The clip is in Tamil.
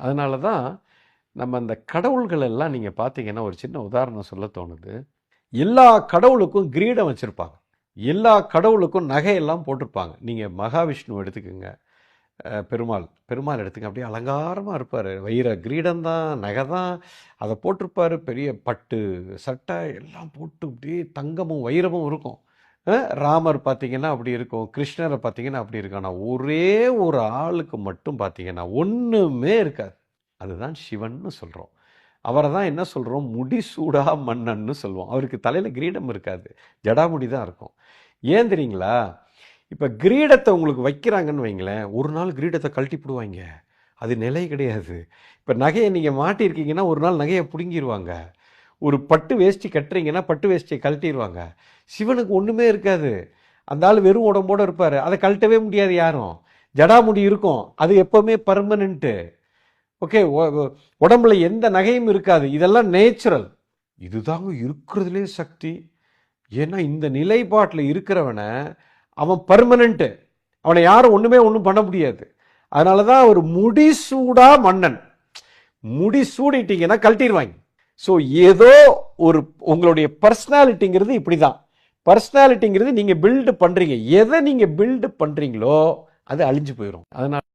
அதனால தான் நம்ம அந்த கடவுள்கள் எல்லாம் நீங்கள் பார்த்தீங்கன்னா ஒரு சின்ன உதாரணம் சொல்ல தோணுது. எல்லா கடவுளுக்கும் கிரீடம் வச்சுருப்பாங்க, எல்லா கடவுளுக்கும் நகையெல்லாம் போட்டிருப்பாங்க. நீங்கள் மகாவிஷ்ணு எடுத்துக்கோங்க, பெருமாள் எடுத்துங்க, அப்படியே அலங்காரமாக இருப்பார். வைர கிரீடம் தான், நகை தான், அதை போட்டிருப்பார். பெரிய பட்டு சட்டை எல்லாம் போட்டு அப்படியே தங்கமும் வைரமும் இருக்கும். ராமர் பார்த்தீங்கன்னா அப்படி இருக்கும், கிருஷ்ணரை பார்த்தீங்கன்னா அப்படி இருக்கும். ஆனால் ஒரே ஒரு ஆளுக்கு மட்டும் பார்த்தீங்கன்னா ஒன்றுமே இருக்காது. அதுதான் சிவன்னு சொல்கிறோம். அவரை தான் என்ன சொல்கிறோம், முடிசூடா மன்னன்னு சொல்லுவோம். அவருக்கு தலையில் கிரீடம் இருக்காது, ஜடாமுடி தான் இருக்கும். ஏன் தெரியுங்களா? இப்போ கிரீடத்தை உங்களுக்கு வைக்கிறாங்கன்னு வைங்களேன், ஒரு நாள் கிரீடத்தை கழட்டி போடுவாங்க, அது நிலை கிடையாது. இப்போ நகையை நீங்கள் மாட்டியிருக்கீங்கன்னா ஒரு நாள் நகையை பிடுங்கிடுவாங்க. ஒரு பட்டு வேஷ்டி கட்டுறீங்கன்னா பட்டு வேஷ்டியை கழட்டிடுவாங்க. சிவனுக்கு ஒன்றுமே இருக்காது, அந்த ஆள் வெறும் உடம்போடு இருப்பார், அதை கழட்டவே முடியாது யாரும். ஜடாமுடி இருக்கும், அது எப்போவுமே பர்மனண்ட்டு. ஓகே, உடம்புல எந்த நகையும் இருக்காது, இதெல்லாம் நேச்சுரல். இதுதாங்க இருக்கிறதுலே சக்தி. ஏன்னா இந்த நிலைப்பாட்டில் இருக்கிறவனை அவன் பர்மனண்ட்டு, அவனை யாரும் ஒன்றும் பண்ண முடியாது. அதனால தான் ஒரு முடிசூடா மன்னன். முடி சூடிட்டீங்கன்னா கழட்டிடுவாங்க. ஸோ ஏதோ ஒரு உங்களுடைய பர்சனாலிட்டிங்கிறது இப்படி தான். பர்சனாலிட்டிங்கிறது நீங்கள் பில்டு பண்ணுறீங்க, எதை நீங்கள் பில்டு பண்ணுறீங்களோ அது அழிஞ்சு போயிடும். அதனால்